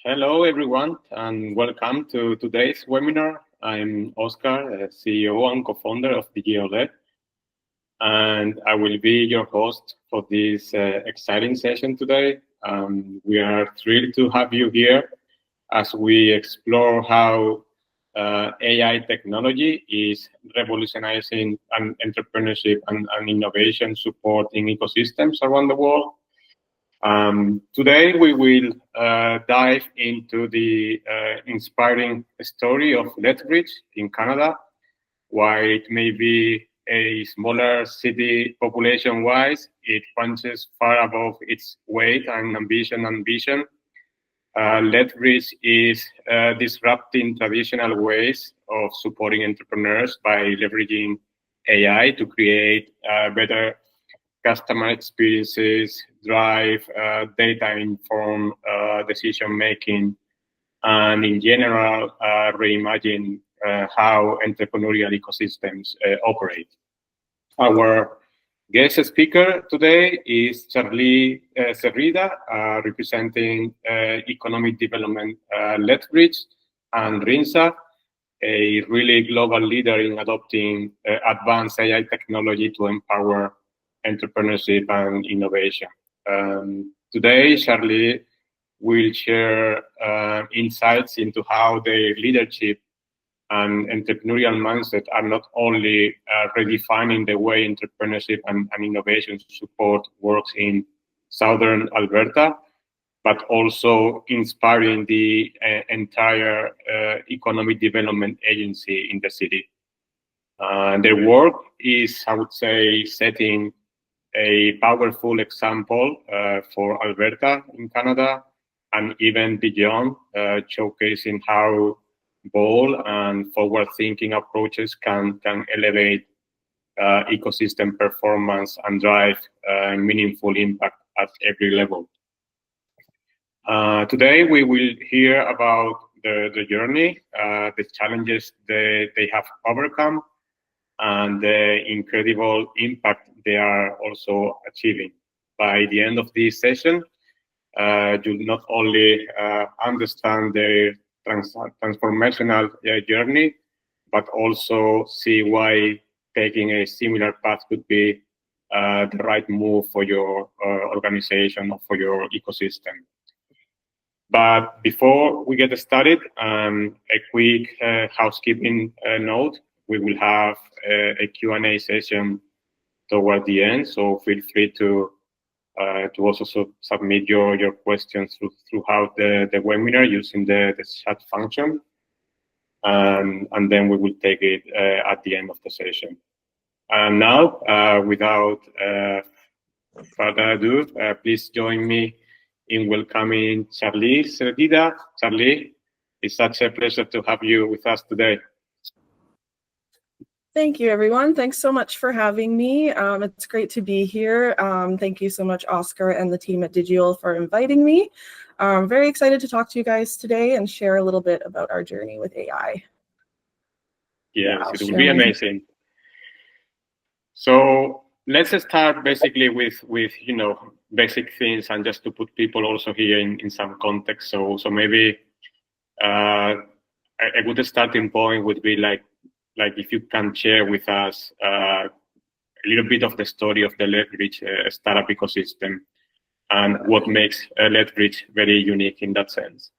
Hello, everyone, and welcome to today's webinar. I'm Oscar, CEO and co-founder of EDL, and I will be your host for this exciting session today. We are thrilled to have you here as we explore how AI technology is revolutionizing entrepreneurship and innovation support in ecosystems around the world. Today, we will dive into the inspiring story of Lethbridge in Canada. While it may be a smaller city population-wise, it punches far above its weight and ambition and vision. Lethbridge is disrupting traditional ways of supporting entrepreneurs by leveraging AI to create better customer experiences, drive data-informed decision-making, and in general, reimagine how entrepreneurial ecosystems operate. Our guest speaker today is Charlie Cerrida, representing Economic Development Lethbridge and RINSA, a really global leader in adopting advanced AI technology to empower entrepreneurship and innovation. Today, Charlie will share insights into how their leadership and entrepreneurial mindset are not only redefining the way entrepreneurship and innovation support works in Southern Alberta, but also inspiring the entire economic development agency in the city. Their work is, I would say, setting a powerful example for Alberta in Canada and even beyond, showcasing how bold and forward-thinking approaches can elevate ecosystem performance and drive meaningful impact at every level. Today, we will hear about the journey, the challenges they have overcome, and the incredible impact they are also achieving. By the end of this session, you'll not only understand their transformational journey, but also see why taking a similar path could be the right move for your organization or for your ecosystem. But before we get started, a quick housekeeping note. We will have a Q&A session toward the end, so feel free to also submit your questions throughout the webinar using the chat function, and then we will take it at the end of the session. And now, without further ado, please join me in welcoming Charlie Cerrida. Charlie, it's such a pleasure to have you with us today. Thank you, everyone. Thanks so much for having me. It's great to be here. Thank you so much, Oscar and the team at Digital, for inviting me. I'm very excited to talk to you guys today and share a little bit about our journey with AI. Yes, it will be amazing. So let's start basically with basic things, and just to put people also here in some context. So maybe a good starting point would be like if you can share with us a little bit of the story of the Lethbridge startup ecosystem and what makes Lethbridge very unique in that sense.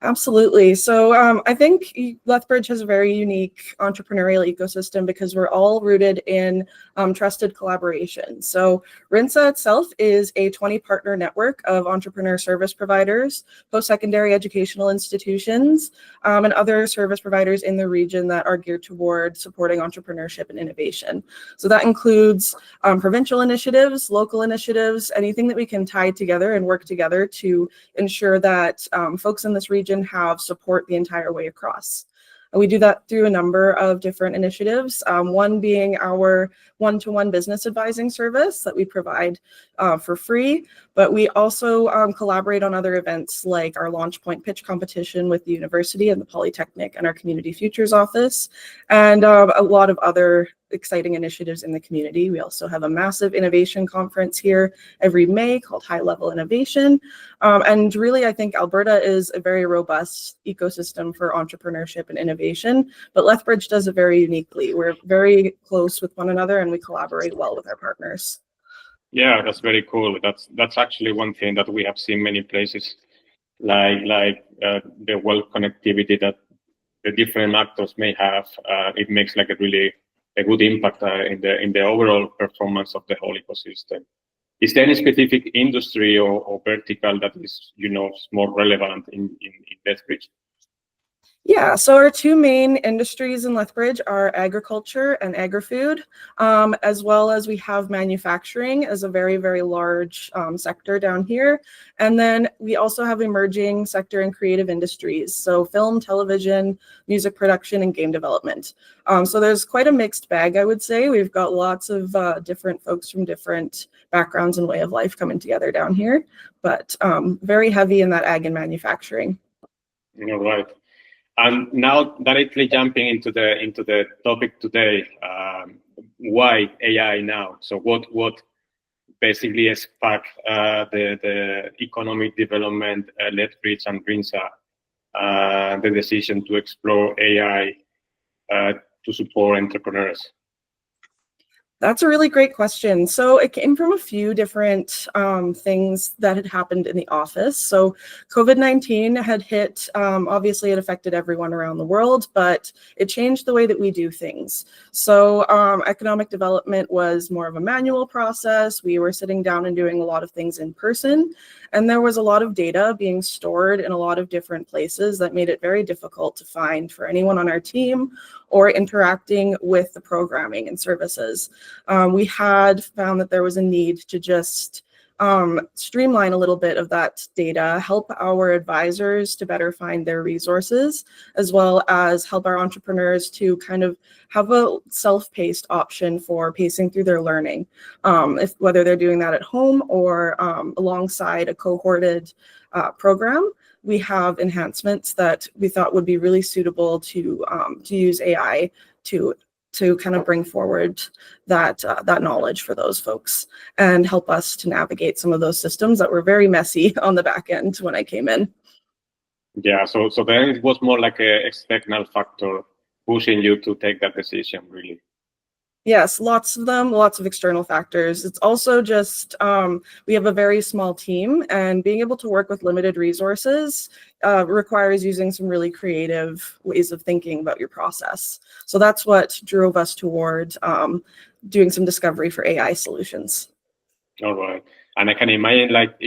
Absolutely. So I think Lethbridge has a very unique entrepreneurial ecosystem because we're all rooted in trusted collaboration. So RINSA itself is a 20-partner network of entrepreneur service providers, post-secondary educational institutions, and other service providers in the region that are geared toward supporting entrepreneurship and innovation. So that includes provincial initiatives, local initiatives, anything that we can tie together and work together to ensure that folks in this region have support the entire way across. We do that through a number of different initiatives, one being our one-to-one business advising service that we provide for free, but we also collaborate on other events like our Launch Point pitch competition with the university and the Polytechnic and our Community Futures office, and a lot of other exciting initiatives in the community. We also have a massive innovation conference here every May called High Level Innovation. And really, I think Alberta is a very robust ecosystem for entrepreneurship and innovation, but Lethbridge does it very uniquely. We're very close with one another and we collaborate well with our partners. Yeah, that's very cool. That's actually one thing that we have seen many places, like the well connectivity that the different actors may have. It makes like a good impact in the overall performance of the whole ecosystem. Is there any specific industry or vertical that is more relevant in Lethbridge? Yeah, so our two main industries in Lethbridge are agriculture and agri-food, as well as we have manufacturing as a very, very large sector down here. And then we also have emerging sector in creative industries, so film, television, music production, and game development. So there's quite a mixed bag, I would say. We've got lots of different folks from different backgrounds and way of life coming together down here, but very heavy in that ag and manufacturing. All right. And now directly jumping into the topic today, why AI now? So what basically sparked the economic development, Lethbridge and RINSA, the decision to explore AI to support entrepreneurs? That's a really great question. So it came from a few different things that had happened in the office. So COVID-19 had hit, obviously it affected everyone around the world, but it changed the way that we do things. So economic development was more of a manual process. We were sitting down and doing a lot of things in person. And there was a lot of data being stored in a lot of different places that made it very difficult to find for anyone on our team or interacting with the programming and services. We had found that there was a need to just streamline a little bit of that data, help our advisors to better find their resources, as well as help our entrepreneurs to kind of have a self-paced option for pacing through their learning, whether they're doing that at home or alongside a cohorted program. We have enhancements that we thought would be really suitable to use AI to kind of bring forward that knowledge for those folks and help us to navigate some of those systems that were very messy on the back end when I came in. Yeah, so then it was more like an external factor pushing you to take that decision, really. Yes, lots of them, lots of external factors. It's also just, we have a very small team, and being able to work with limited resources requires using some really creative ways of thinking about your process. So that's what drove us toward doing some discovery for AI solutions. All right. And I can imagine like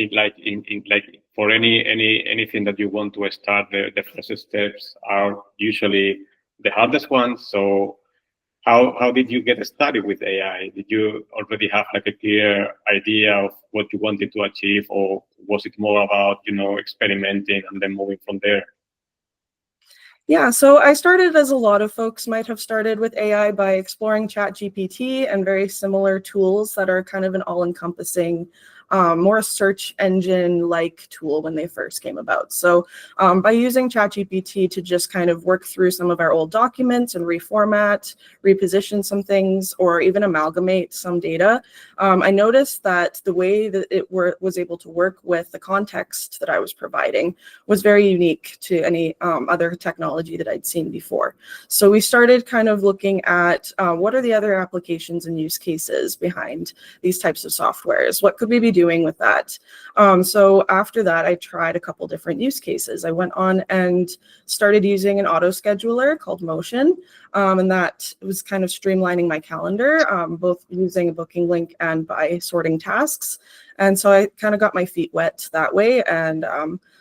for anything that you want to start, the first steps are usually the hardest ones. So how did you get started with AI? Did you already have like a clear idea of what you wanted to achieve, or was it more about, experimenting and then moving from there? Yeah, so I started, as a lot of folks might have started, with AI by exploring ChatGPT and very similar tools that are kind of an all-encompassing, more search engine-like tool when they first came about. So by using ChatGPT to just kind of work through some of our old documents and reformat, reposition some things, or even amalgamate some data, I noticed that the way that it was able to work with the context that I was providing was very unique to any other technology that I'd seen before. So we started kind of looking at what are the other applications and use cases behind these types of softwares? What could we be doing with that? So after that, I tried a couple different use cases. I went on and started using an auto scheduler called Motion, and that was kind of streamlining my calendar, both using a booking link and by sorting tasks. And so I kind of got my feet wet that way and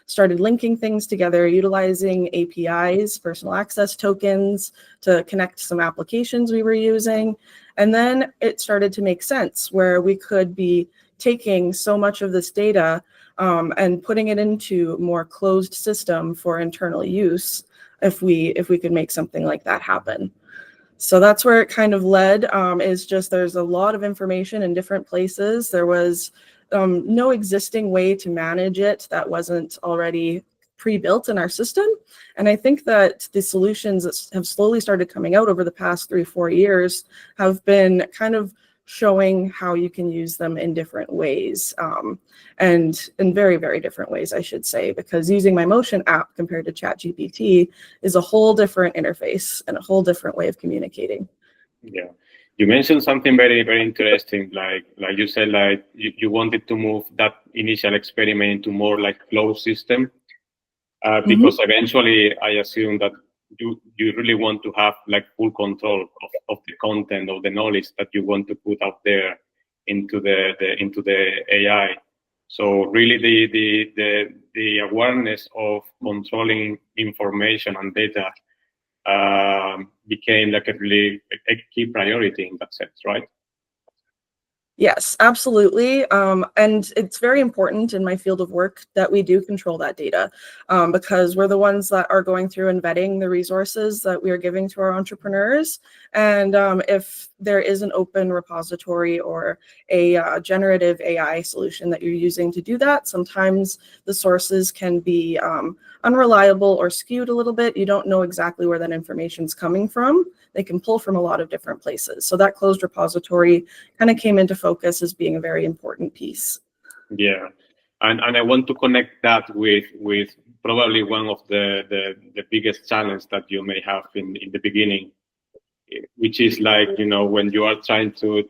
started linking things together, utilizing APIs, personal access tokens, to connect some applications we were using. And then it started to make sense where we could be taking so much of this data and putting it into a more closed system for internal use if we could make something like that happen. So that's where it kind of led, is just there's a lot of information in different places. There was no existing way to manage it that wasn't already pre-built in our system. And I think that the solutions that have slowly started coming out over the past 3-4 years have been kind of showing how you can use them in different ways, and in very, very different ways, I should say, because using my Motion app compared to ChatGPT is a whole different interface and a whole different way of communicating. Yeah. You mentioned something very, very interesting. Like you said, like you wanted to move that initial experiment into more like closed system, because eventually I assume that you really want to have like full control of the content, of the knowledge that you want to put out there into the AI. So really the awareness of controlling information and data became like a key priority in that sense, right? Yes, absolutely. And it's very important in my field of work that we do control that data, because we're the ones that are going through and vetting the resources that we are giving to our entrepreneurs. And if there is an open repository or a generative AI solution that you're using to do that, sometimes the sources can be unreliable or skewed a little bit. You don't know exactly where that information is coming from. They can pull from a lot of different places. So that closed repository kind of came into focus as being a very important piece. Yeah, and I want to connect that with probably one of the biggest challenges that you may have in the beginning, which is like, you know, when you are trying to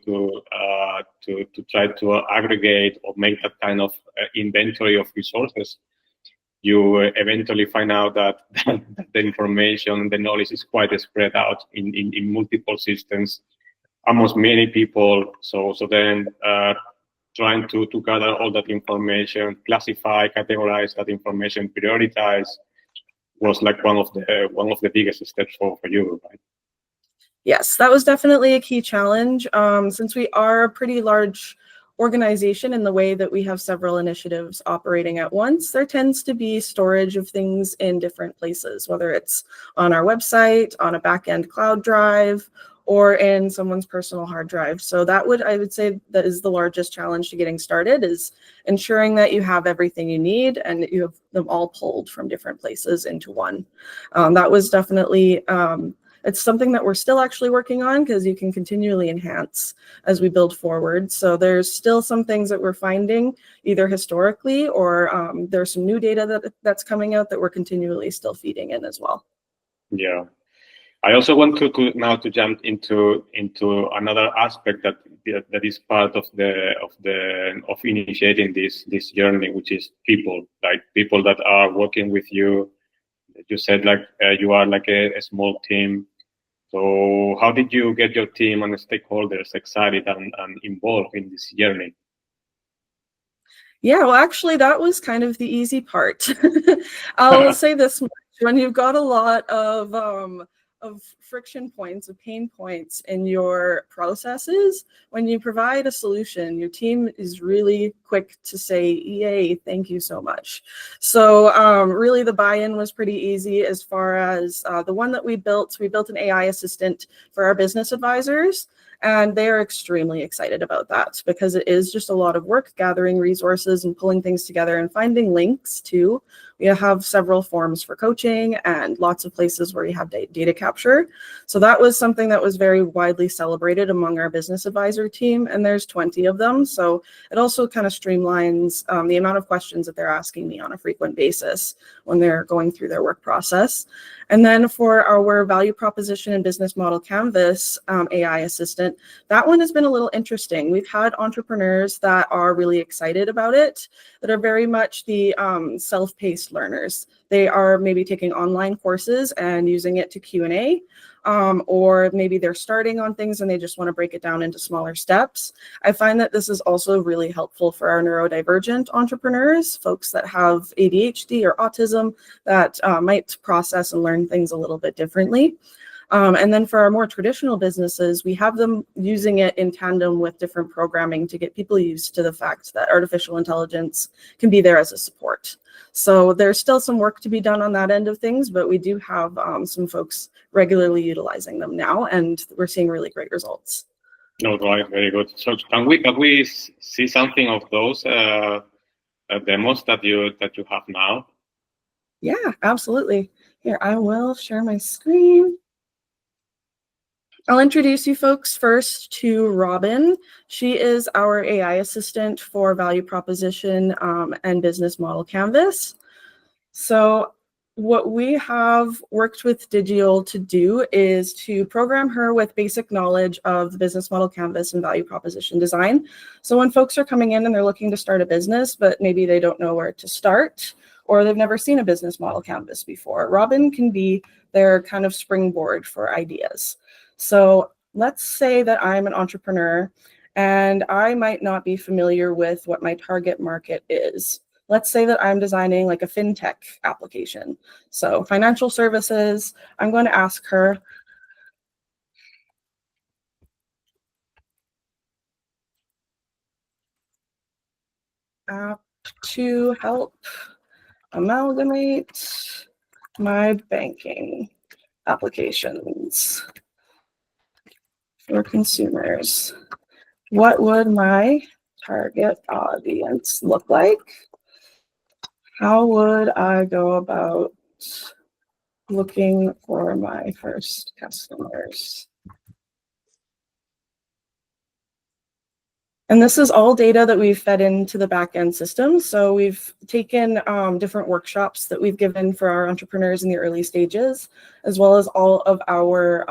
try to aggregate or make that kind of inventory of resources, you eventually find out that the information, the knowledge is quite spread out in multiple systems, almost many people. So then trying to gather all that information, classify, categorize that information, prioritize, was like one of the biggest steps for you, right? Yes, that was definitely a key challenge. Since we are a pretty large organization in the way that we have several initiatives operating at once, there tends to be storage of things in different places, whether it's on our website, on a back-end cloud drive, or in someone's personal hard drive. So I would say that is the largest challenge to getting started, is ensuring that you have everything you need and that you have them all pulled from different places into one. That was definitely, it's something that we're still actually working on, because you can continually enhance as we build forward. So there's still some things that we're finding either historically or there's some new data that's coming out that we're continually still feeding in as well. Yeah. I also want to now to jump into another aspect that is part of initiating this journey, which is people, like people that are working with you. You said like you are like a small team. So how did you get your team and the stakeholders excited and involved in this journey? Yeah, well, actually, that was kind of the easy part. I'll say this much: when you've got a lot of friction points, of pain points in your processes, when you provide a solution, your team is really quick to say, yay, thank you so much. So really the buy-in was pretty easy. As far as the one that we built an AI assistant for our business advisors. And they are extremely excited about that, because it is just a lot of work gathering resources and pulling things together and finding links too. We have several forms for coaching and lots of places where you have data capture. So that was something that was very widely celebrated among our business advisor team, and there's 20 of them. So it also kind of streamlines the amount of questions that they're asking me on a frequent basis when they're going through their work process. And then for our value proposition and business model canvas AI assistant, that one has been a little interesting. We've had entrepreneurs that are really excited about it, that are very much the self-paced learners. They are maybe taking online courses and using it to Q&A, or maybe they're starting on things and they just want to break it down into smaller steps. I find that this is also really helpful for our neurodivergent entrepreneurs, folks that have ADHD or autism that might process and learn things a little bit differently. And then for our more traditional businesses, we have them using it in tandem with different programming to get people used to the fact that artificial intelligence can be there as a support. So there's still some work to be done on that end of things, but we do have some folks regularly utilizing them now, and we're seeing really great results. No, right, very good. So can we see something of those demos that you have now? Yeah, absolutely. Here, I will share my screen. I'll introduce you folks first to Robin. She is our AI assistant for value proposition and business model canvas. So what we have worked with Digial to do is to program her with basic knowledge of the business model canvas and value proposition design. So when folks are coming in and they're looking to start a business, but maybe they don't know where to start, or they've never seen a business model canvas before, Robin can be their kind of springboard for ideas. So let's say that I'm an entrepreneur and I might not be familiar with what my target market is. Let's say that I'm designing like a fintech application. So financial services, I'm going to ask her, app to help amalgamate my banking applications for consumers. What would my target audience look like? How would I go about looking for my first customers? And this is all data that we've fed into the backend system. So we've taken different workshops that we've given for our entrepreneurs in the early stages, as well as all of our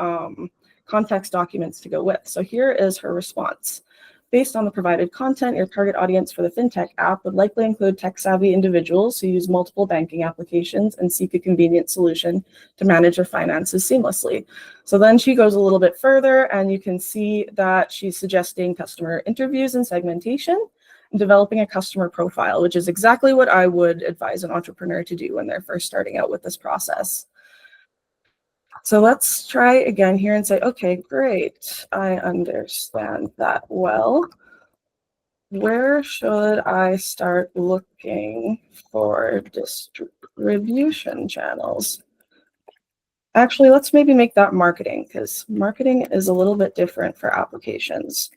context documents to go with. So here is her response. Based on the provided content, your target audience for the fintech app would likely include tech-savvy individuals who use multiple banking applications and seek a convenient solution to manage their finances seamlessly. So then she goes a little bit further, and you can see that she's suggesting customer interviews and segmentation, and developing a customer profile, which is exactly what I would advise an entrepreneur to do when they're first starting out with this process. So let's try again here and say, okay, great, I understand that well. Where should I start looking for distribution channels? Actually, let's maybe make that marketing, because marketing is a little bit different for applications.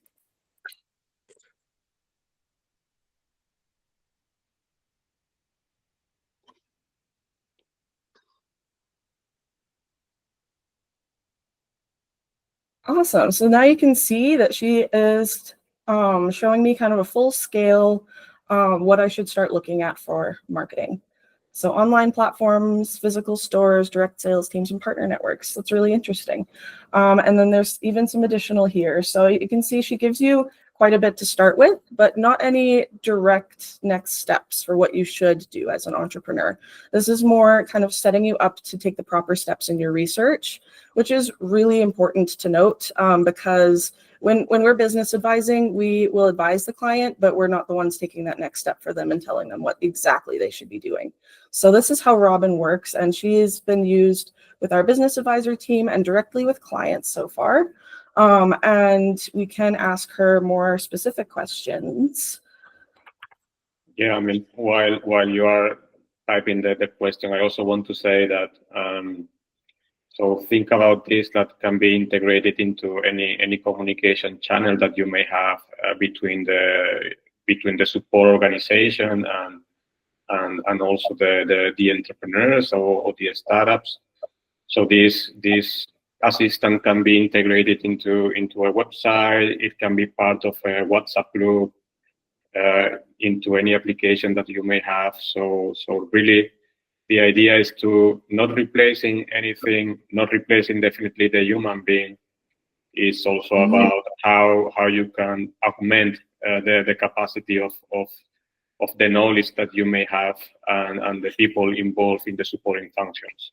Awesome. So now you can see that she is showing me kind of a full scale what I should start looking at for marketing. So online platforms, physical stores, direct sales teams, and partner networks. That's really interesting. And then there's even some additional here. So you can see she gives you quite a bit to start with, but not any direct next steps for what you should do as an entrepreneur. This is more kind of setting you up to take the proper steps in your research, which is really important to note because when we're business advising, we will advise the client, but we're not the ones taking that next step for them and telling them what exactly they should be doing. So this is how Robin works, and she has been used with our business advisor team and directly with clients so far. And we can ask her more specific questions. Yeah, I mean, while you are typing the question, I also want to say that so think about this, that can be integrated into any communication channel that you may have between the support organization and also the entrepreneurs or the startups. So this assistant can be integrated into a website. It can be part of a WhatsApp group, into any application that you may have. So really, the idea is to not replacing anything, not replacing definitely the human being. It's also about how you can augment the capacity of the knowledge that you may have and the people involved in the supporting functions.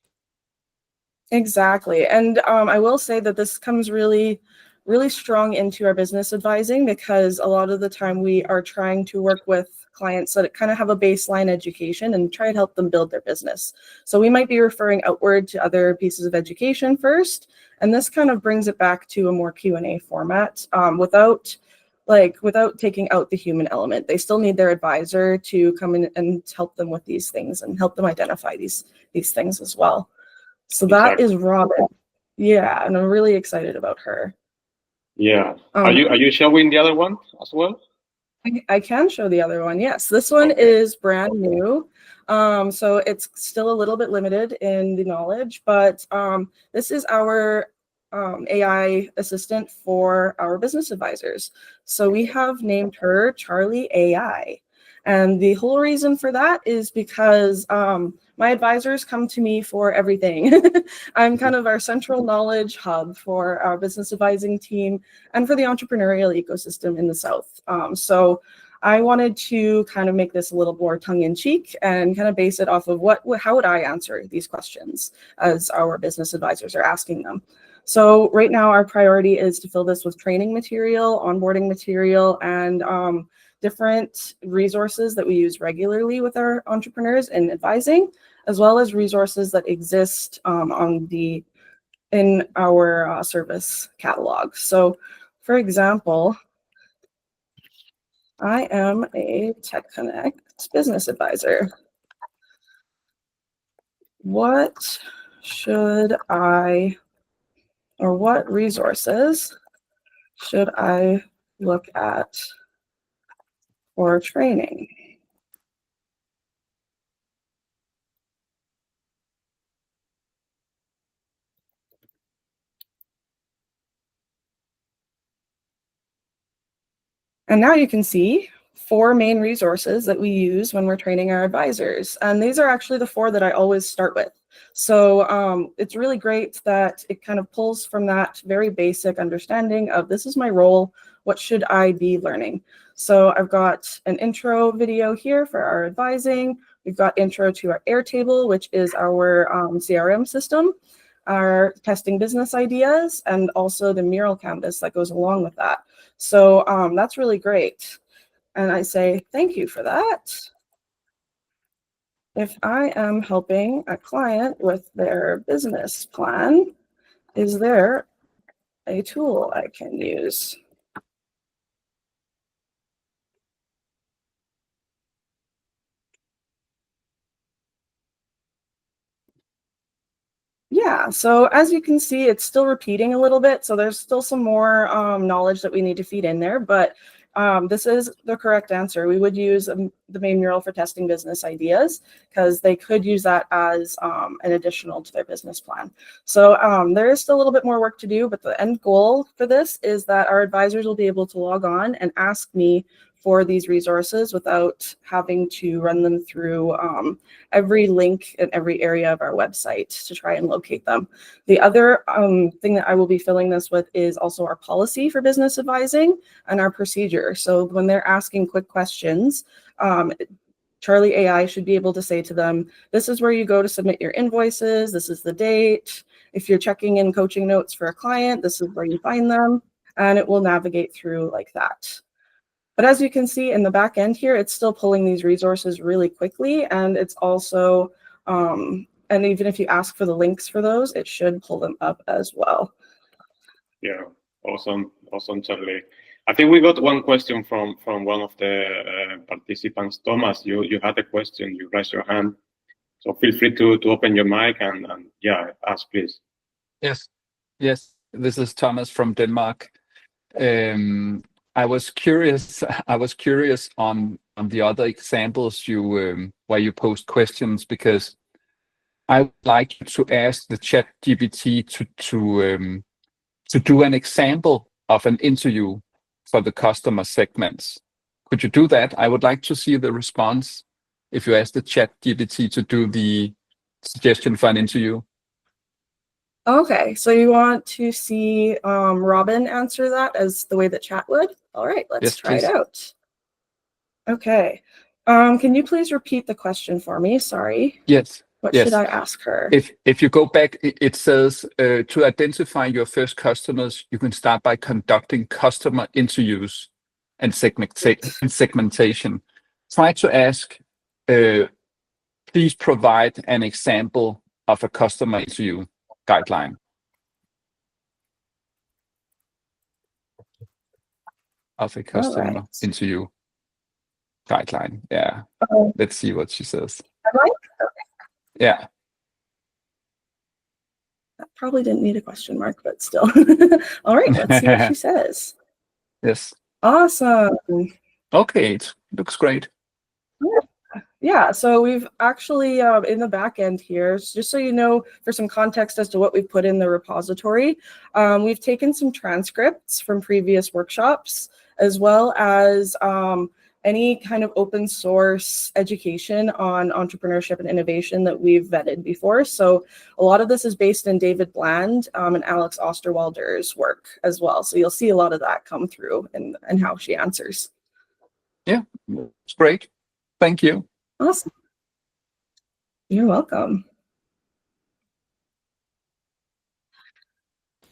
Exactly. And I will say that this comes really strong into our business advising, because a lot of the time we are trying to work with clients that kind of have a baseline education and try to help them build their business. So we might be referring outward to other pieces of education first, and this kind of brings it back to a more Q&A format without taking out the human element. They still need their advisor to come in and help them with these things and help them identify these things as well. So that is Robin. Yeah, and I'm really excited about her. Yeah. Are you showing the other one as well? I can show the other one. Yes, this one is brand new. So it's still a little bit limited in the knowledge, but this is our AI assistant for our business advisors. So we have named her Charlie AI. And the whole reason for that is because my advisors come to me for everything. I'm kind of our central knowledge hub for our business advising team and for the entrepreneurial ecosystem in the South. So I wanted to kind of make this a little more tongue-in-cheek and kind of base it off of how would I answer these questions as our business advisors are asking them. So right now our priority is to fill this with training material, onboarding material, and different resources that we use regularly with our entrepreneurs in advising, as well as resources that exist in our service catalog. So for example, I am a Tech Connect business advisor. What resources should I look at for training? And now you can see 4 main resources that we use when we're training our advisors. And these are actually the 4 that I always start with. So it's really great that it kind of pulls from that very basic understanding of this is my role, what should I be learning? So I've got an intro video here for our advising. We've got intro to our Airtable, which is our CRM system, our testing business ideas, and also the mural canvas that goes along with that. So that's really great. And I say, thank you for that. If I am helping a client with their business plan, is there a tool I can use? Yeah, so as you can see, it's still repeating a little bit. So there's still some more knowledge that we need to feed in there, but this is the correct answer. We would use the main mural for testing business ideas because they could use that as an additional to their business plan. So there is still a little bit more work to do, but the end goal for this is that our advisors will be able to log on and ask me for these resources without having to run them through every link in every area of our website to try and locate them. The other thing that I will be filling this with is also our policy for business advising and our procedure. So when they're asking quick questions, Charlie AI should be able to say to them, this is where you go to submit your invoices, this is the date. If you're checking in coaching notes for a client, this is where you find them, and it will navigate through like that. But as you can see in the back end here, it's still pulling these resources really quickly. And it's also, and even if you ask for the links for those, it should pull them up as well. Yeah, awesome, Charlie. I think we got one question from one of the participants. Thomas, you had a question, you raised your hand. So feel free to open your mic and yeah, ask please. Yes, this is Thomas from Denmark. I was curious on the other examples where you post questions, because I would like you to ask the ChatGPT to do an example of an interview for the customer segments. Could you do that? I would like to see the response if you ask the ChatGPT to do the suggestion for an interview. Okay, so you want to see Robin answer that as the way that chat would? All right, let's try it out. Okay, can you please repeat the question for me? Sorry. Yes. What should I ask her? If you go back, it says to identify your first customers, you can start by conducting customer interviews and segmentation. Try to ask, please provide an example of a customer interview guideline. Of a customer interview guideline. Yeah. Let's see what she says. Okay. Yeah. That probably didn't need a question mark, but still. All right, let's see what she says. Yes. Awesome. Okay, it looks great. Yeah, Yeah, so we've actually, in the back end here, just so you know, for some context as to what we've put in the repository, we've taken some transcripts from previous workshops, as well as any kind of open source education on entrepreneurship and innovation that we've vetted before. So a lot of this is based in David Bland and Alex Osterwalder's work as well. So you'll see a lot of that come through and how she answers. Yeah, it's great. Thank you. Awesome. You're welcome.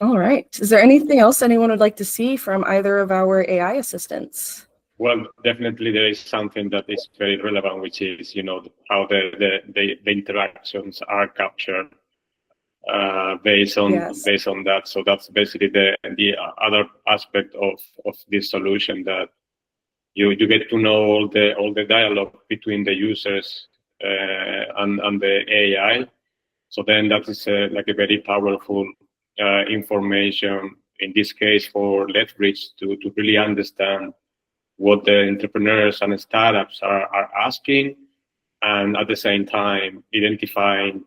All right. Is there anything else anyone would like to see from either of our AI assistants? Well, definitely there is something that is very relevant, which is, how the interactions are captured based on that. So that's basically the other aspect of this solution, that you get to know all the dialogue between the users and the AI. So then that is like a very powerful information, in this case for Lethbridge, to really understand what the entrepreneurs and startups are asking, and at the same time identifying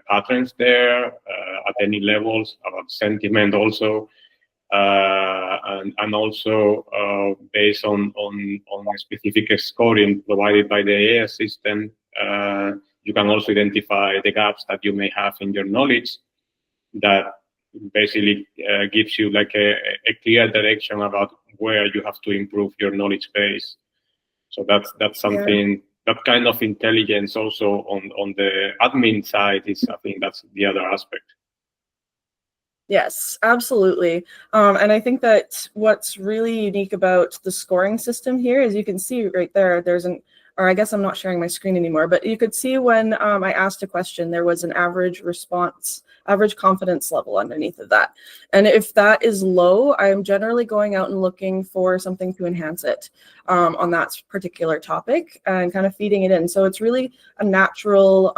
patterns there at any levels, about sentiment also, and also based on a specific scoring provided by the AI system, you can also identify the gaps that you may have in your knowledge, that basically gives you like a clear direction about where you have to improve your knowledge base. So that's something, that kind of intelligence also on the admin side is, I think that's the other aspect. Yes, absolutely. And I think that what's really unique about the scoring system here is you can see right there, or I guess I'm not sharing my screen anymore, but you could see when I asked a question, there was an average response, average confidence level underneath of that. And if that is low, I'm generally going out and looking for something to enhance it on that particular topic and kind of feeding it in. So it's really a natural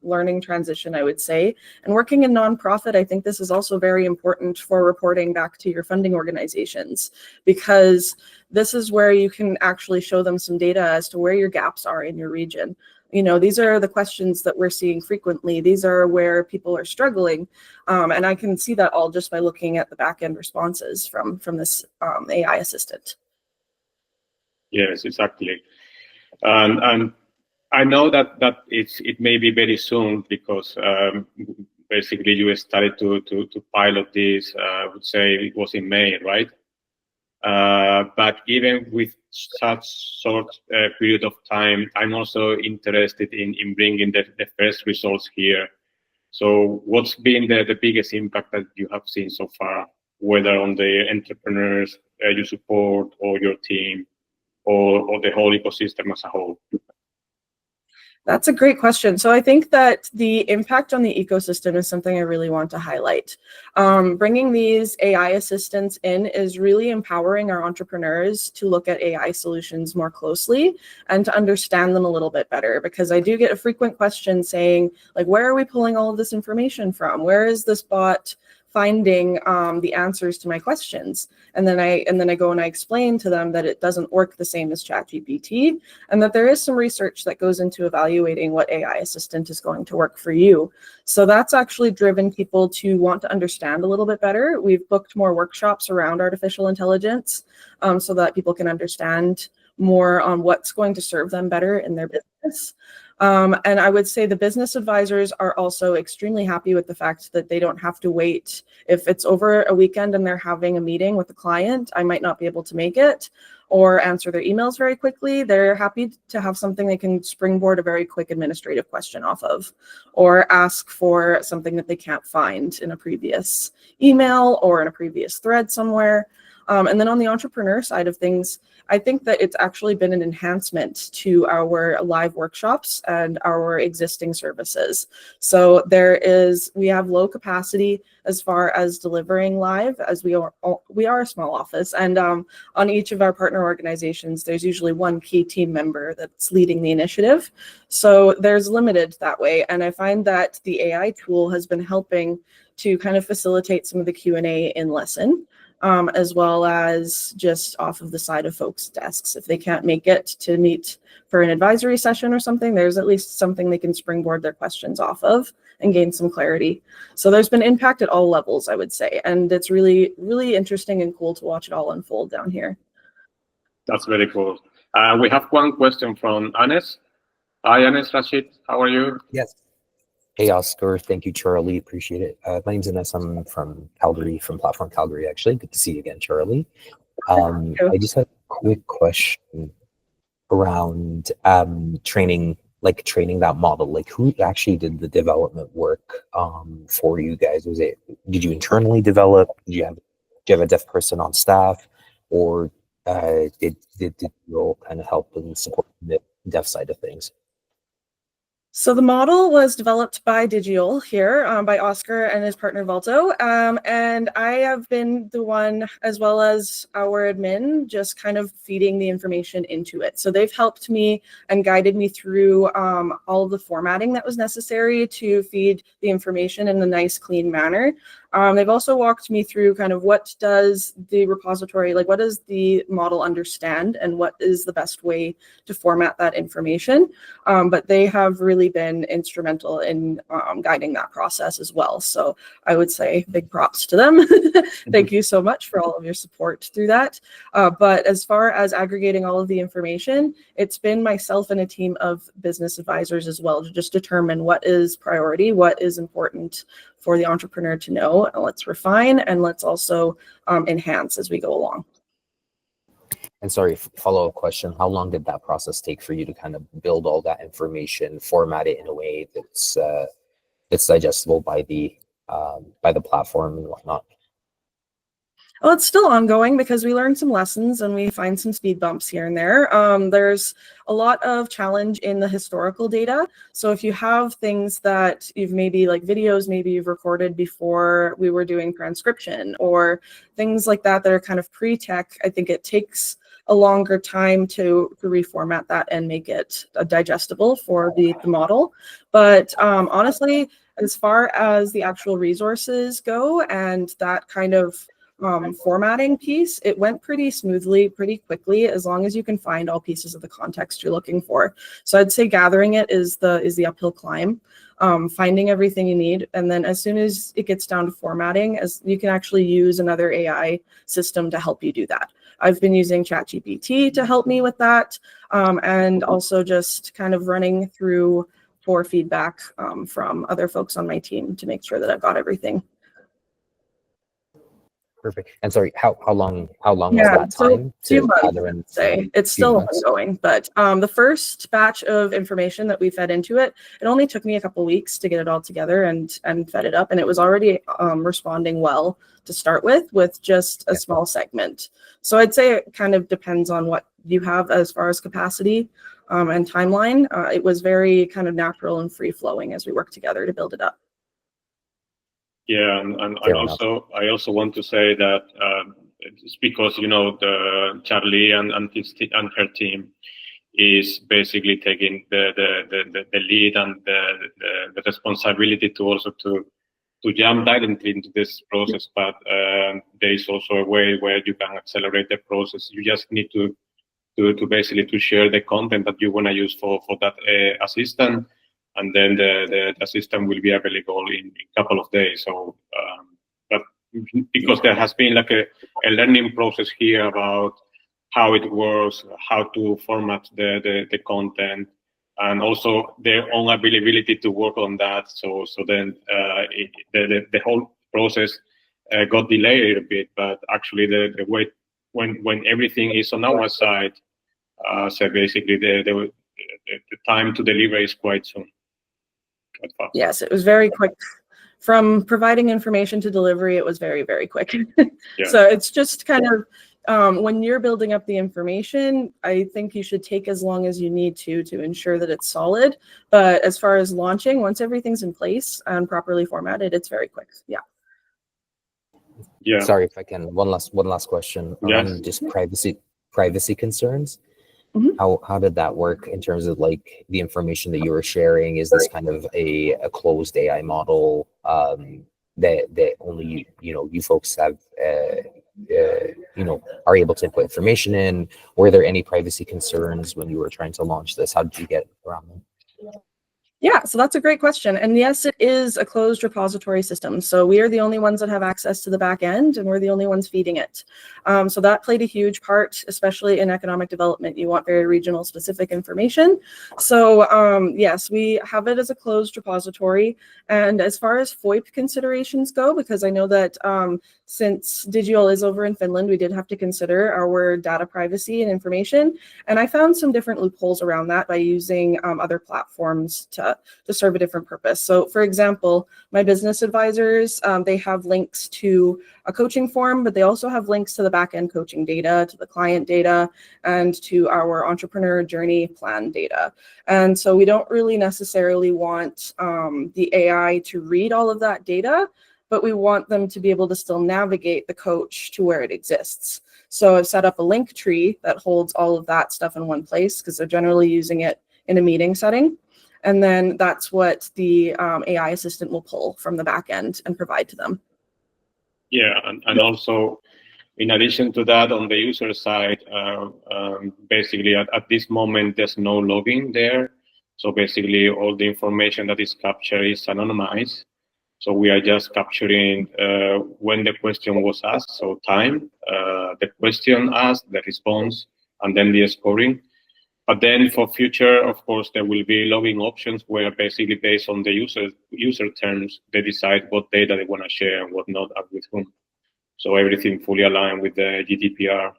learning transition, I would say. And working in nonprofit, I think this is also very important for reporting back to your funding organizations, because this is where you can actually show them some data as to where your gaps are in your region. These are the questions that we're seeing frequently. These are where people are struggling. And I can see that all just by looking at the back-end responses from this AI assistant. Yes, exactly. And I know that it may be very soon, because basically you started to pilot this, I would say it was in May, right? But even with such short period of time, I'm also interested in bringing the first results here. So what's been the biggest impact that you have seen so far, whether on the entrepreneurs you support, or your team, or the whole ecosystem as a whole? That's a great question. So I think that the impact on the ecosystem is something I really want to highlight. Bringing these AI assistants in is really empowering our entrepreneurs to look at AI solutions more closely and to understand them a little bit better, because I do get a frequent question saying, like, where are we pulling all of this information from? Where is this bot finding the answers to my questions? And then I go and I explain to them that it doesn't work the same as ChatGPT, and that there is some research that goes into evaluating what AI assistant is going to work for you. So that's actually driven people to want to understand a little bit better. We've booked more workshops around artificial intelligence so that people can understand more on what's going to serve them better in their business. And I would say the business advisors are also extremely happy with the fact that they don't have to wait. If it's over a weekend and they're having a meeting with a client, I might not be able to make it or answer their emails very quickly. They're happy to have something they can springboard a very quick administrative question off of, or ask for something that they can't find in a previous email or in a previous thread somewhere. And then on the entrepreneur side of things, I think that it's actually been an enhancement to our live workshops and our existing services. So we have low capacity as far as delivering live, as we are a small office. And on each of our partner organizations, there's usually one key team member that's leading the initiative. So there's limited that way. And I find that the AI tool has been helping to kind of facilitate some of the Q&A in lesson. as well as just off of the side of folks' desks. If they can't make it to meet for an advisory session or something, there's at least something they can springboard their questions off of and gain some clarity. So there's been impact at all levels, I would say. And it's really, really interesting and cool to watch it all unfold down here. That's very cool. We have one question from Anes. Hi, Anes Rashid. How are you? Yes. Hey, Oscar. Thank you, Charlie. Appreciate it. My name's Ines. I'm from Calgary, from Platform Calgary, actually. Good to see you again, Charlie. I just had a quick question around training that model. Like, who actually did the development work for you guys? Did you internally develop? Do you have a dev person on staff, or did you all kind of help and support the dev side of things? So the model was developed by Digiol here, by Oscar and his partner Valto, and I have been the one, as well as our admin, just kind of feeding the information into it. So they've helped me and guided me through all of the formatting that was necessary to feed the information in a nice, clean manner. They've also walked me through kind of what does the repository, like what does the model understand and what is the best way to format that information. But they have really been instrumental in guiding that process as well. So I would say big props to them. Thank you so much for all of your support through that. But as far as aggregating all of the information, it's been myself and a team of business advisors as well to just determine what is priority, what is important for the entrepreneur to know. And let's refine and let's also enhance as we go along. And sorry, follow-up question. How long did that process take for you to kind of build all that information, format it in a way that's digestible by the platform and whatnot? Well, it's still ongoing because we learned some lessons and we find some speed bumps here and there. There's a lot of challenge in the historical data. So if you have things that you've maybe like videos, maybe you've recorded before we were doing transcription or things like that that are kind of pre-tech, I think it takes a longer time to reformat that and make it digestible for the model. But honestly, as far as the actual resources go and that kind of formatting piece, it went pretty smoothly, pretty quickly, as long as you can find all pieces of the context you're looking for. So I'd say gathering it is the uphill climb, finding everything you need, and then as soon as it gets down to formatting, as you can actually use another AI system to help you do that. I've been using ChatGPT to help me with that, and also just kind of running through for feedback from other folks on my team to make sure that I've got everything. Perfect. And sorry, how long was that time to gather and say? It's still ongoing, but the first batch of information that we fed into it, it only took me a couple weeks to get it all together and fed it up, and it was already responding well to start with just a small segment. So I'd say it kind of depends on what you have as far as capacity and timeline. It was very kind of natural and free flowing as we worked together to build it up. Yeah, and I also want to say that it's because the Charlie and her team is basically taking the lead and the responsibility to also to jump directly into this process. But there is also a way where you can accelerate the process. You just need to basically to share the content that you want to use for that assistant. And then the system will be available in a couple of days. So, but because there has been like a learning process here about how it works, how to format the content, and also their own availability to work on that. So then the whole process got delayed a bit. But actually, the way when everything is on our side, so basically the time to deliver is quite soon. Yes, it was very quick. From providing information to delivery, it was very, very quick. Yeah. So it's just kind of when you're building up the information, I think you should take as long as you need to ensure that it's solid. But as far as launching, once everything's in place and properly formatted, it's very quick. Yeah. Yeah. Sorry if I can. One last question around just privacy concerns. Mm-hmm. How did that work in terms of like the information that you were sharing? Is this kind of a closed AI model that only you folks have are able to put information in? Were there any privacy concerns when you were trying to launch this? How did you get around them? Yeah, so that's a great question. And yes, it is a closed repository system. So we are the only ones that have access to the back end, and we're the only ones feeding it. So that played a huge part, especially in economic development. You want very regional specific information. So yes, we have it as a closed repository. And as far as FOIP considerations go, because I know that since Digiol is over in Finland, we did have to consider our data privacy and information. And I found some different loopholes around that by using other platforms to serve a different purpose. So for example, my business advisors, they have links to a coaching form, but they also have links to the back-end coaching data, to the client data, and to our entrepreneur journey plan data. And so we don't really necessarily want the AI to read all of that data, but we want them to be able to still navigate the coach to where it exists. So I've set up a link tree that holds all of that stuff in one place, because they're generally using it in a meeting setting. And then that's what the AI assistant will pull from the back end and provide to them. Yeah, and also, in addition to that, on the user side, basically at this moment, there's no logging there. So basically, all the information that is captured is anonymized. So we are just capturing when the question was asked, so time, the question asked, the response, and then the scoring. But then for future, of course, there will be logging options where basically based on the user terms, they decide what data they want to share and what not and with whom. So everything fully aligned with the GDPR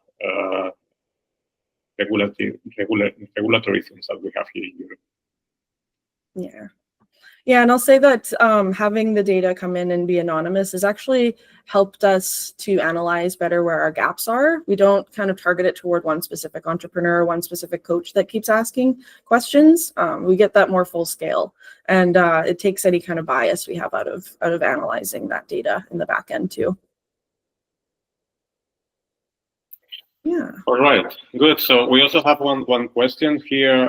regulatory things that we have here in Europe. Yeah. Yeah, and I'll say that having the data come in and be anonymous has actually helped us to analyze better where our gaps are. We don't kind of target it toward one specific entrepreneur, one specific coach that keeps asking questions. We get that more full scale, and it takes any kind of bias we have out of analyzing that data in the back end too. Yeah. All right, good. So we also have one question here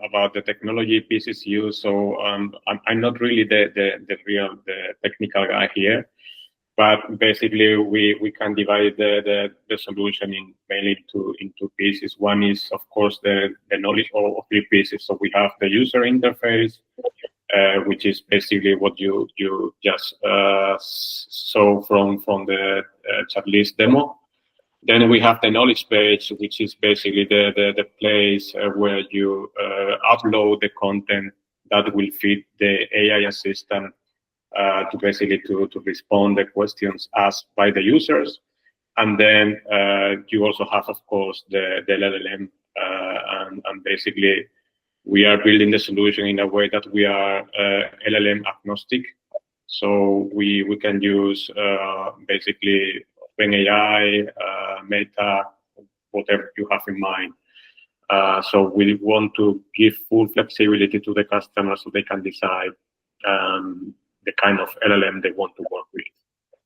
about the technology pieces used. So I'm not really the technical guy here, but basically we can divide the solution mainly into pieces. One is, of course, the knowledge of 3 pieces. So we have the user interface, which is basically what you just saw from the chat list demo. Then we have the knowledge page, which is basically the place where you upload the content that will feed the AI assistant to basically to respond the questions asked by the users. And then you also have, of course, the LLM, and basically we are building the solution in a way that we are LLM agnostic. So we can use basically OpenAI, Meta, whatever you have in mind. So we want to give full flexibility to the customer so they can decide the kind of LLM they want to work with.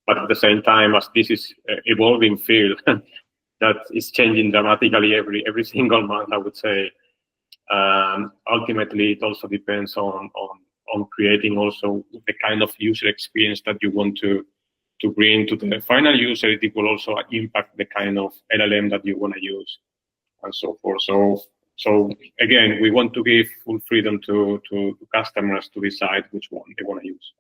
But at the same time, as this is evolving field that is changing dramatically every single month, I would say, ultimately it also depends on creating also the kind of user experience that you want to bring to the final user. It will also impact the kind of LLM that you want to use and so forth. So again, we want to give full freedom to customers to decide which one they want to use.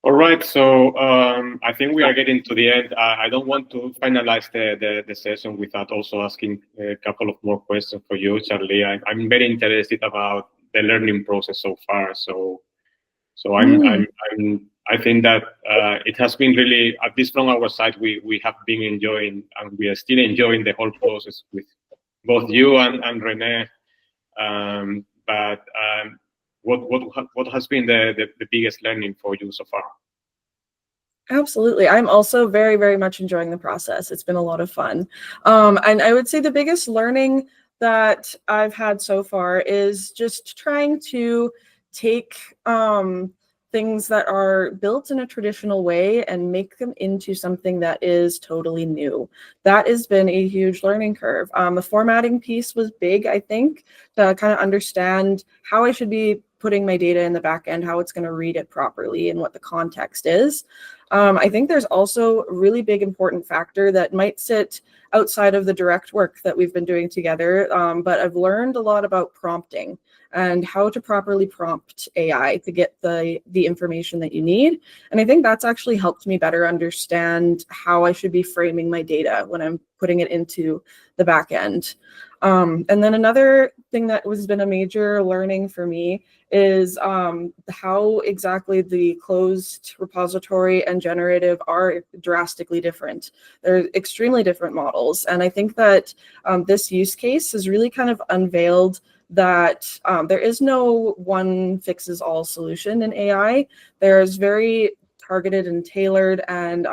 All right, so I think we are getting to the end. I don't want to finalize the session without also asking a couple of more questions for you, Charlie. I'm very interested about the learning process so far. So I think that it has been really, at least from our side, we have been enjoying, and we are still enjoying the whole process with both you and Renee. But what has been the biggest learning for you so far? Absolutely. I'm also very, very much enjoying the process. It's been a lot of fun. And I would say the biggest learning that I've had so far is just trying to take things that are built in a traditional way and make them into something that is totally new. That has been a huge learning curve. The formatting piece was big, I think, to kind of understand how I should be putting my data in the back end, how it's going to read it properly and what the context is. I think there's also a really big important factor that might sit outside of the direct work that we've been doing together, but I've learned a lot about prompting and how to properly prompt AI to get the information that you need. And I think that's actually helped me better understand how I should be framing my data when I'm putting it into the back end. And then another thing that has been a major learning for me is how exactly the closed repository and generative are drastically different. They're extremely different models. And I think that this use case has really kind of unveiled that there is no one fixes all solution in AI. There's very targeted and tailored and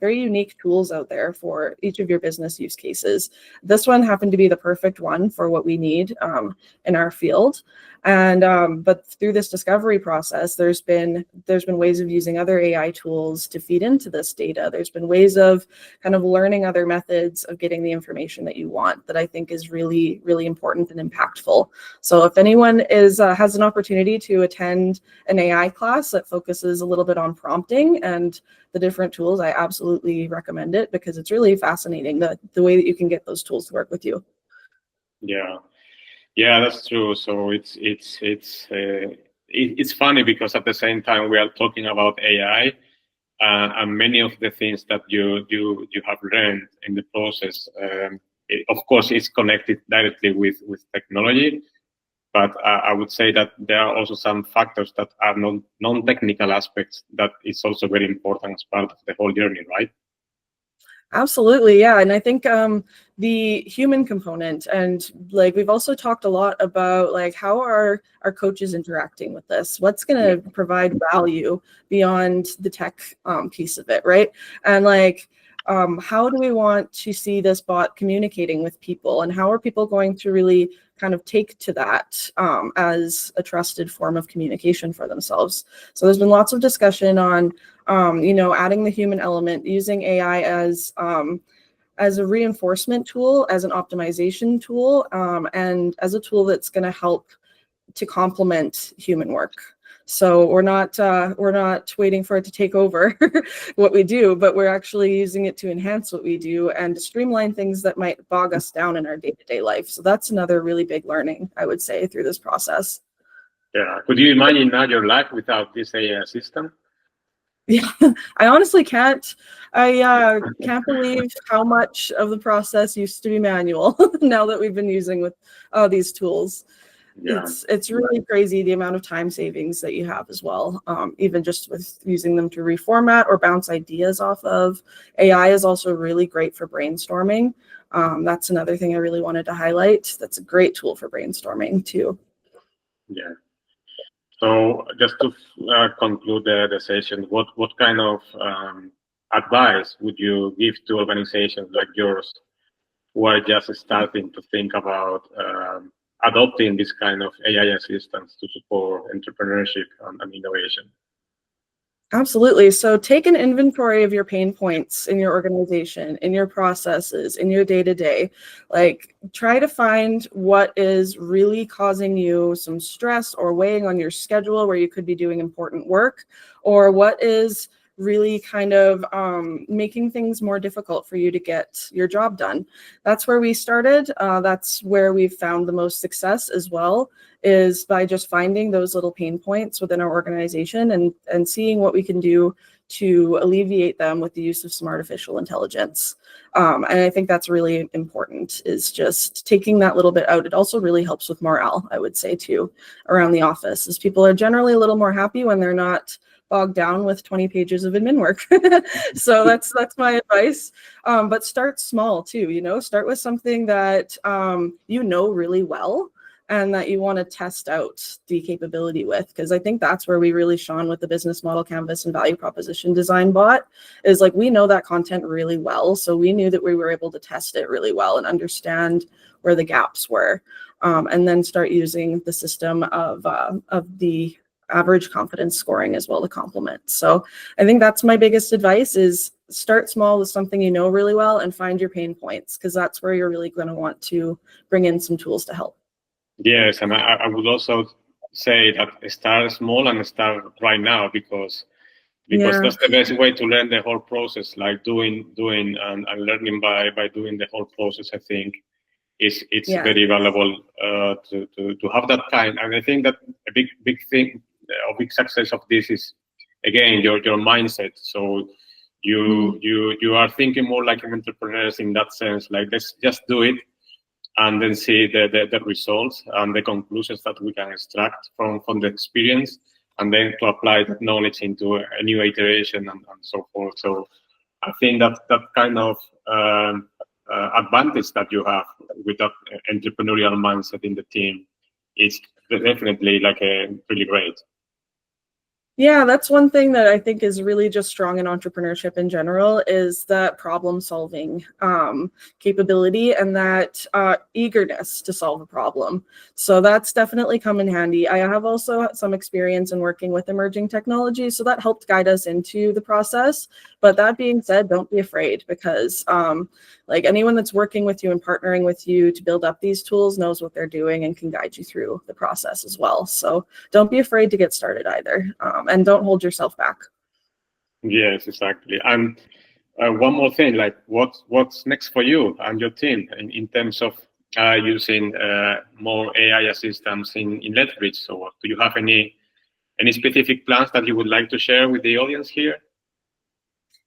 very unique tools out there for each of your business use cases. This one happened to be the perfect one for what we need in our field. And but through this discovery process, there's been ways of using other AI tools to feed into this data. There's been ways of kind of learning other methods of getting the information that you want that I think is really, really important and impactful. So if anyone has an opportunity to attend an AI class that focuses a little bit on prompting and the different tools, I absolutely recommend it because it's really fascinating the way that you can get those tools to work with you. Yeah, that's true. So it's funny because at the same time we are talking about AI, and many of the things that you have learned in the process, of course, it's connected directly with technology. But I would say that there are also some factors that are non-technical aspects that is also very important as part of the whole journey, right? Absolutely, yeah. And I think the human component, and like we've also talked a lot about like how are our coaches interacting with this? What's going to provide value beyond the tech piece of it, right? And like how do we want to see this bot communicating with people, and how are people going to really kind of take to that as a trusted form of communication for themselves? So there's been lots of discussion on adding the human element, using AI as a reinforcement tool, as an optimization tool, and as a tool that's going to help to complement human work. So we're not waiting for it to take over what we do, but we're actually using it to enhance what we do and to streamline things that might bog us down in our day-to-day life. So that's another really big learning, I would say, through this process. Yeah. Could you imagine now your life without this AI system? Yeah, I honestly can't. I can't believe how much of the process used to be manual now that we've been using with these tools. Yeah. It's really crazy the amount of time savings that you have as well, even just with using them to reformat or bounce ideas off of. AI is also really great for brainstorming. That's another thing I really wanted to highlight. That's a great tool for brainstorming too. Yeah. So just to conclude the session, what kind of advice would you give to organizations like yours who are just starting to think about adopting this kind of AI assistance to support entrepreneurship and innovation? Absolutely. So take an inventory of your pain points in your organization, in your processes, in your day-to-day. Like try to find what is really causing you some stress or weighing on your schedule where you could be doing important work, or what is really kind of making things more difficult for you to get your job done. That's where we started. That's where we've found the most success as well, is by just finding those little pain points within our organization and seeing what we can do to alleviate them with the use of some artificial intelligence. And I think that's really important, is just taking that little bit out. It also really helps with morale, I would say, too, around the office, as people are generally a little more happy when they're not bogged down with 20 pages of admin work. So that's my advice. But start small too, start with something that really well and that you want to test out the capability with, because I think that's where we really shone with the business model canvas and value proposition design bot, is like we know that content really well. So we knew that we were able to test it really well and understand where the gaps were, and then start using the system of the average confidence scoring as well to complement. So I think that's my biggest advice, is start small with something you know really well and find your pain points, because that's where you're really going to want to bring in some tools to help. Yes, and I would also say that start small and start right now, because that's the best way to learn the whole process, like doing and learning by doing the whole process. I think it's very valuable to have that kind. And I think that a big thing, a big success of this is, again, your mindset. So you are thinking more like an entrepreneur in that sense, like let's just do it and then see the results and the conclusions that we can extract from the experience, and then to apply that knowledge into a new iteration and so forth. So I think that kind of advantage that you have with that entrepreneurial mindset in the team is definitely like really great. Yeah, that's one thing that I think is really just strong in entrepreneurship in general, is that problem solving capability and that eagerness to solve a problem. So that's definitely come in handy. I have also had some experience in working with emerging technology, so that helped guide us into the process. But that being said, don't be afraid, because like anyone that's working with you and partnering with you to build up these tools knows what they're doing and can guide you through the process as well. So don't be afraid to get started either. And don't hold yourself back. Yes, exactly. And one more thing, like what's next for you and your team in terms of using more AI assistants in Lethbridge? So do you have any specific plans that you would like to share with the audience here?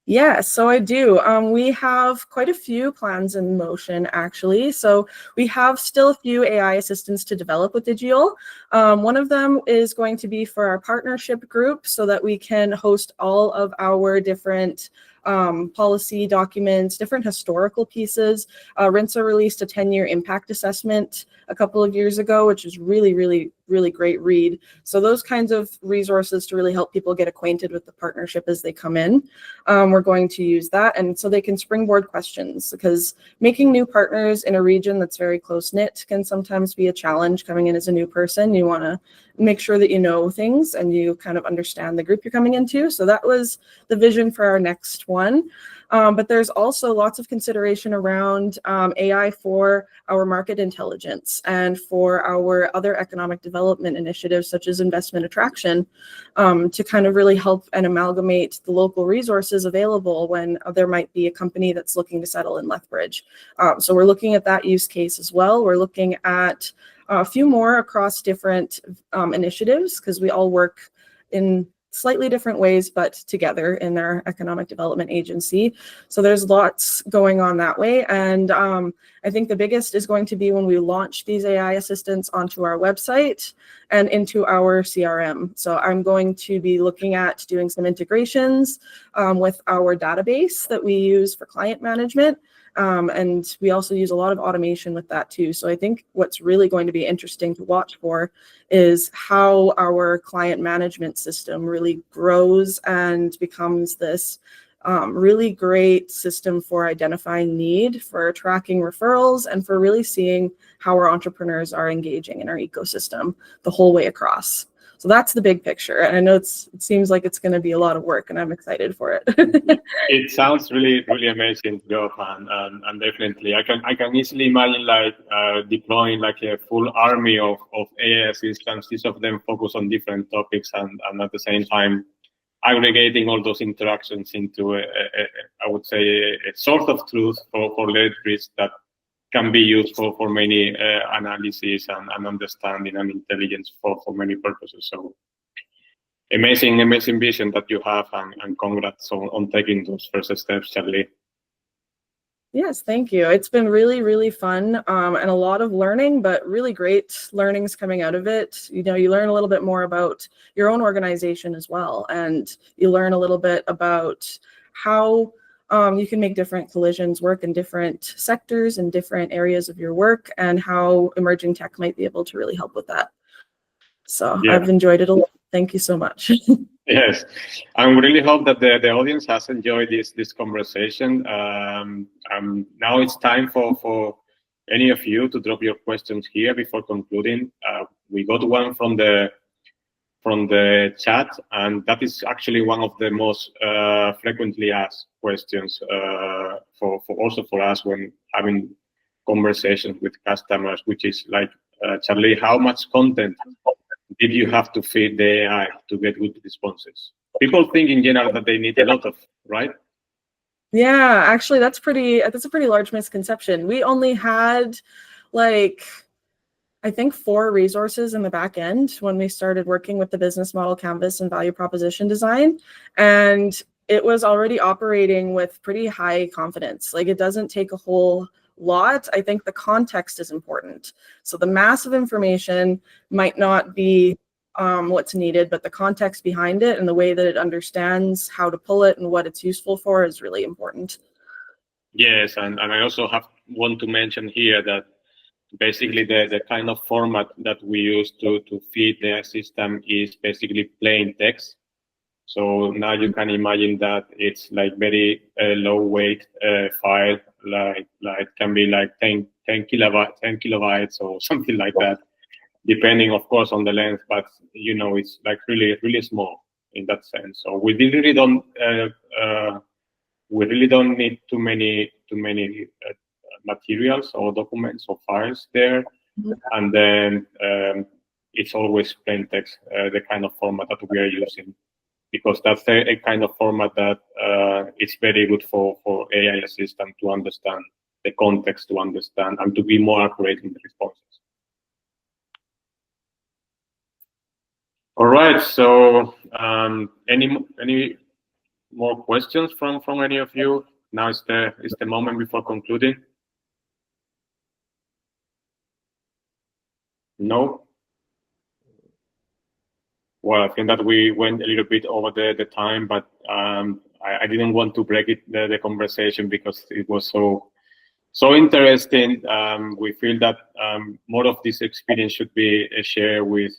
Yeah, so I do. We have quite a few plans in motion, actually. So we have still a few AI assistants to develop with Digiol. One of them is going to be for our partnership group, so that we can host all of our different policy documents, different historical pieces. RINSA released a 10-year impact assessment a couple of years ago, which is really great read. So those kinds of resources to really help people get acquainted with the partnership as they come in. We're going to use that, and so they can springboard questions, because making new partners in a region that's very close-knit can sometimes be a challenge. Coming in as a new person, you want to make sure that you know things and you kind of understand the group you're coming into. So that was the vision for our next one. But there's also lots of consideration around AI for our market intelligence and for our other economic development initiatives, such as investment attraction, to kind of really help and amalgamate the local resources available when there might be a company that's looking to settle in Lethbridge. So we're looking at that use case as well. We're looking at a few more across different initiatives, because we all work in slightly different ways, but together in their economic development agency. So there's lots going on that way. And I think the biggest is going to be when we launch these AI assistants onto our website and into our CRM. So I'm going to be looking at doing some integrations with our database that we use for client management. And we also use a lot of automation with that too. So I think what's really going to be interesting to watch for is how our client management system really grows and becomes this really great system for identifying need, for tracking referrals, and for really seeing how our entrepreneurs are engaging in our ecosystem the whole way across. So that's the big picture. And I know it seems like it's going to be a lot of work, and I'm excited for it. It sounds really amazing, Joe, and definitely I can easily imagine like deploying like a full army of AI assistants, each of them focus on different topics, and at the same time aggregating all those interactions into I would say a sort of truth for Lethbridge that can be used for many analysis and understanding and intelligence for many purposes. So amazing vision that you have, and congrats on taking those first steps, Charlie. Yes, thank you. It's been really fun and a lot of learning, but really great learnings coming out of it. You know, you learn a little bit more about your own organization as well, and you learn a little bit about how you can make different collisions work in different sectors and different areas of your work, and how emerging tech might be able to really help with that. So yeah. I've enjoyed it a lot. Thank you so much. Yes, I really hope that the audience has enjoyed this conversation. Now it's time for any of you to drop your questions here before concluding. We got one from the chat, and that is actually one of the most frequently asked questions also for us when having conversations with customers, which is like, Charlie, how much content did you have to feed the AI to get good responses? People think in general that they need a lot of, right? Yeah, actually, that's a pretty large misconception. We only had like, I think 4 resources in the back end when we started working with the business model canvas and value proposition design. And it was already operating with pretty high confidence. Like, it doesn't take a whole lot. I think the context is important. So the massive information might not be what's needed, but the context behind it and the way that it understands how to pull it and what it's useful for is really important. Yes, and I also want to mention here that basically the kind of format that we use to feed the system is basically plain text. So now you can imagine that it's like very low weight file, like can be like 10 kilobytes or something like that, depending of course on the length, but you know, it's like really small in that sense. So we really don't need too many materials or documents or files there. Mm-hmm. And then it's always plain text, the kind of format that we are using, because that's a kind of format that it's very good for AI assistant to understand the context, to understand and to be more accurate in the responses. All right, so any more questions from any of you? Now is the moment before concluding. No? Well, I think that we went a little bit over the time, but I didn't want to break the conversation because it was so interesting. We feel that more of this experience should be shared with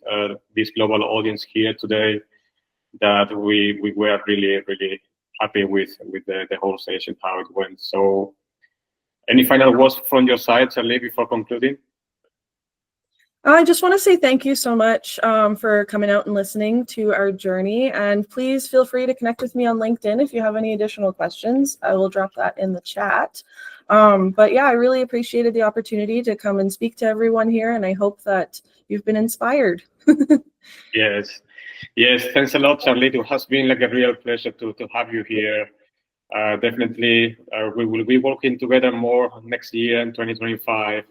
this global audience here today, that we were really happy with the whole session, how it went. So any final words from your side, Charlie, before concluding? I just want to say thank you so much for coming out and listening to our journey. And please feel free to connect with me on LinkedIn if you have any additional questions. I will drop that in the chat. But yeah, I really appreciated the opportunity to come and speak to everyone here. And I hope that you've been inspired. Yes, thanks a lot, Charlie. It has been like a real pleasure to have you here. Definitely, we will be working together more next year in 2025.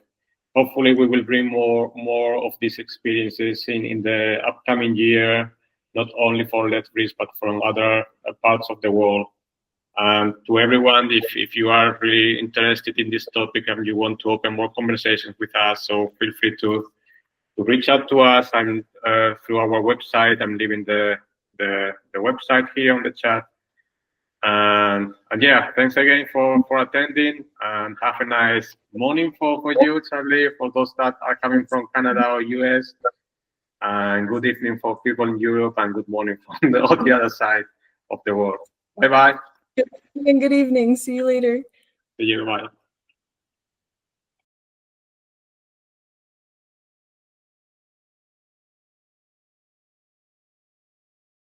Hopefully, we will bring more of these experiences in the upcoming year, not only for Lethbridge, but from other parts of the world. To everyone, if you are really interested in this topic and you want to open more conversations with us, so feel free to reach out to us and through our website. I'm leaving the website here on the chat. And yeah, thanks again for attending, and have a nice morning for you, Charlie, for those that are coming from Canada or US, and good evening for people in Europe, and good morning from the other side of the world. Bye-bye. Good evening. See you later. See you. Bye.